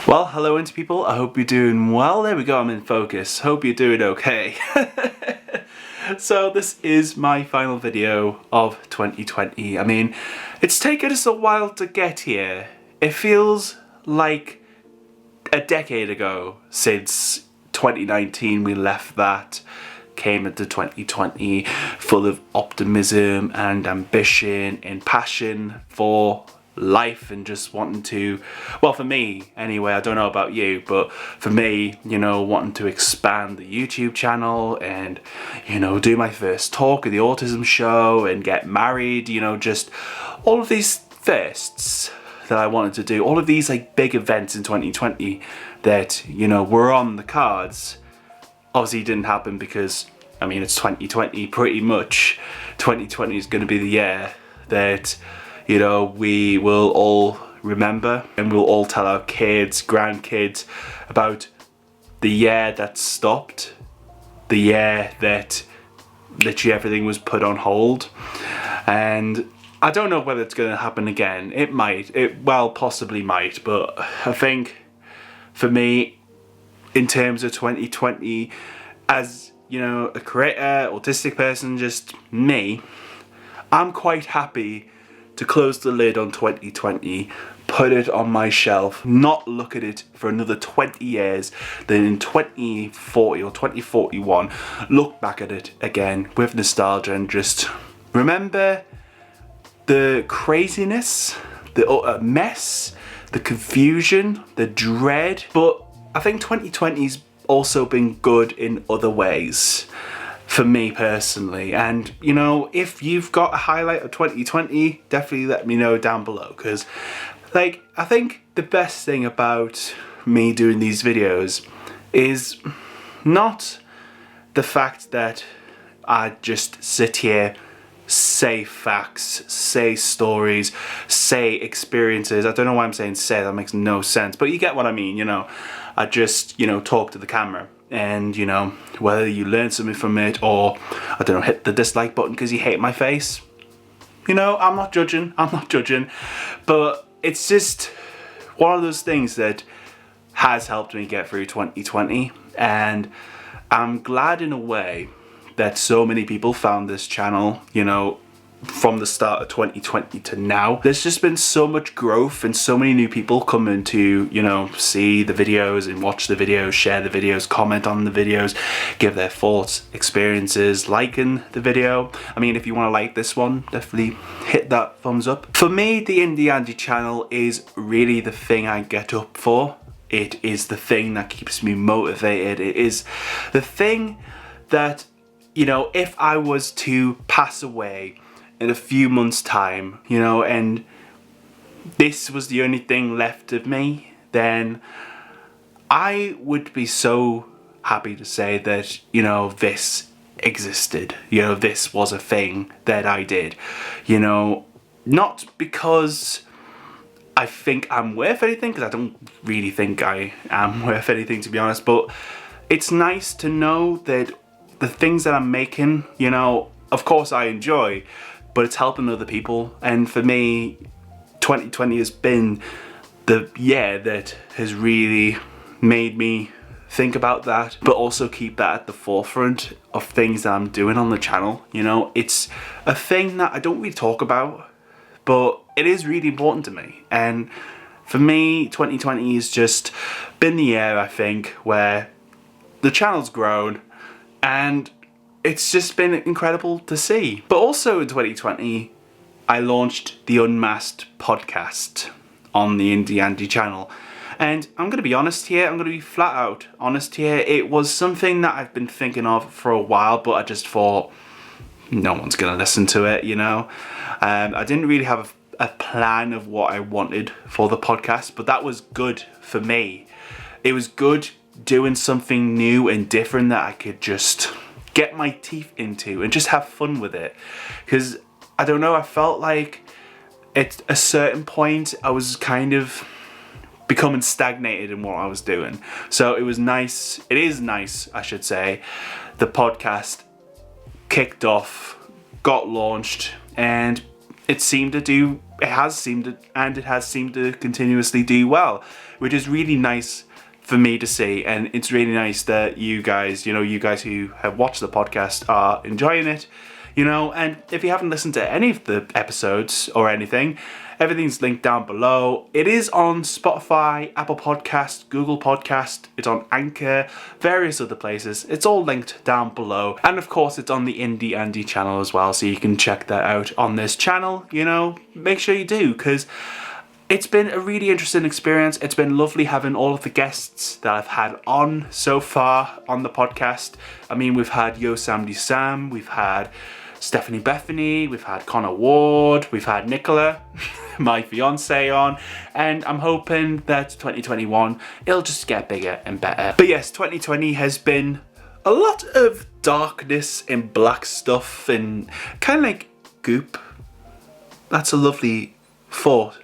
Well, hello Indy people, I hope you're doing well. There we go, I'm in focus. Hope you're doing okay. So this is my final video of 2020. I mean, it's taken us a while to get here. It feels like a decade ago since 2019 we left that, came into 2020 full of optimism and ambition and passion for life and just wanting to, well, for me anyway, I don't know about you, but for me, you know, wanting to expand the YouTube channel and, you know, do my first talk at the Autism show and get married, you know, just all of these firsts that I wanted to do, all of these like big events in 2020 that, you know, were on the cards. Obviously didn't happen because, I mean, it's 2020 pretty much. 2020 is going to be the year that, you know, we will all remember and we'll all tell our kids, grandkids about the year that stopped, the year that literally everything was put on hold. And I don't know whether it's going to happen again. It might, well, possibly might, but I think for me, in terms of 2020, as, you know, a creator, autistic person, just me, I'm quite happy to close the lid on 2020, put it on my shelf, not look at it for another 20 years, then in 2040 or 2041, look back at it again with nostalgia and just remember the craziness, the mess, the confusion, the dread. But I think 2020's also been good in other ways for me personally. And, you know, if you've got a highlight of 2020, definitely let me know down below, because, like, I think the best thing about me doing these videos is not the fact that I just sit here, say facts, say stories, say experiences. I don't know why I'm saying say, that makes no sense, but you get what I mean, you know. I just, you know, talk to the camera and, you know, whether you learn something from it or, I don't know, hit the dislike button because you hate my face. You know, I'm not judging, but it's just one of those things that has helped me get through 2020, and I'm glad in a way that so many people found this channel, you know, from the start of 2020 to now. There's just been so much growth and so many new people coming to, you know, see the videos and watch the videos, share the videos, comment on the videos, give their thoughts, experiences, liking the video. I mean, if you want to like this one, definitely hit that thumbs up. For me, the IndieAndy channel is really the thing I get up for. It is the thing that keeps me motivated. It is the thing that, you know, if I was to pass away in a few months' time, you know, and this was the only thing left of me, then I would be so happy to say that, you know, this existed. You know, this was a thing that I did. You know, not because I think I'm worth anything, because I don't really think I am worth anything, to be honest, but it's nice to know that the things that I'm making, you know, of course I enjoy, but it's helping other people. And for me, 2020 has been the year that has really made me think about that, but also keep that at the forefront of things that I'm doing on the channel. You know, it's a thing that I don't really talk about, but it is really important to me. And for me, 2020 has just been the year, I think, where the channel's grown and it's just been incredible to see. But also in 2020, I launched the Unmasked podcast on the IndieAndy channel. And I'm going to be honest here, I'm going to be flat out honest here. It was something that I've been thinking of for a while, but I just thought, no one's going to listen to it, you know. I didn't really have a plan of what I wanted for the podcast, but that was good for me. It was good doing something new and different that I could just get my teeth into and just have fun with it. Because, I don't know, I felt like at a certain point I was kind of becoming stagnated in what I was doing. So it was nice, it is nice, I should say, the podcast kicked off, got launched, and it seemed to do it has seemed to continuously do well, which is really nice for me to see. And it's really nice that you guys, you guys who have watched the podcast are enjoying it, and if you haven't listened to any of the episodes or anything, everything's linked down below. It is on Spotify, Apple Podcast, Google Podcast, it's on Anchor, various other places. It's all linked down below. And of course, it's on the IndieAndy channel as well, so you can check that out on this channel. Make sure you do, because it's been a really interesting experience. It's been lovely having all of the guests that I've had on so far on the podcast. I mean, we've had Yo Samdi Sam, we've had Stephanie Bethany, we've had Connor Ward, we've had Nicola, my fiance, on, and I'm hoping that 2021, it'll just get bigger and better. But yes, 2020 has been a lot of darkness and black stuff and kind of like goop. That's a lovely thought.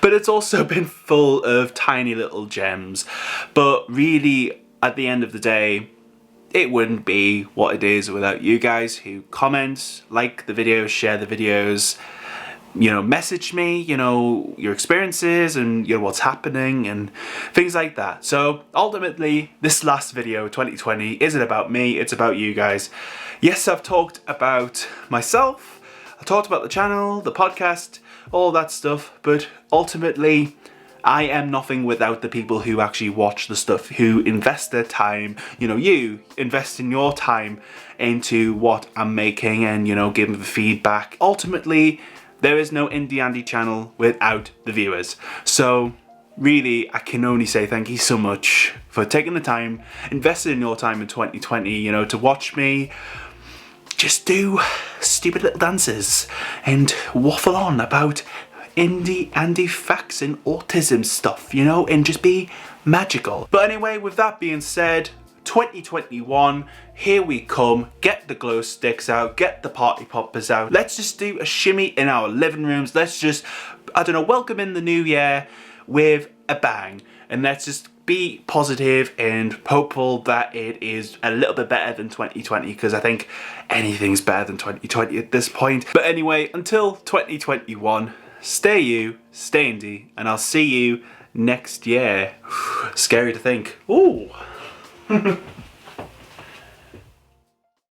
But it's also been full of tiny little gems. But really, at the end of the day, it wouldn't be what it is without you guys who comment, like the videos, share the videos, message me, your experiences and what's happening and things like that. So ultimately, this last video, 2020, isn't about me, it's about you guys. Yes, I've talked about myself, I talked about the channel, the podcast, all that stuff, but ultimately, I am nothing without the people who actually watch the stuff, who invest their time, you invest in your time into what I'm making and, give the feedback. Ultimately, there is no IndieAndy channel without the viewers. So really, I can only say thank you so much for taking the time, investing in your time in 2020, to watch me just do stupid little dances and waffle on about IndieAndy facts and autism stuff, and just be magical. But anyway, with that being said, 2021, here we come. Get the glow sticks out, get the party poppers out. Let's just do a shimmy in our living rooms. Let's just, welcome in the new year with a bang. And let's just be positive and hopeful that it is a little bit better than 2020, because I think anything's better than 2020 at this point. But anyway, until 2021, stay you, stay indie, and I'll see you next year. Scary to think. Ooh.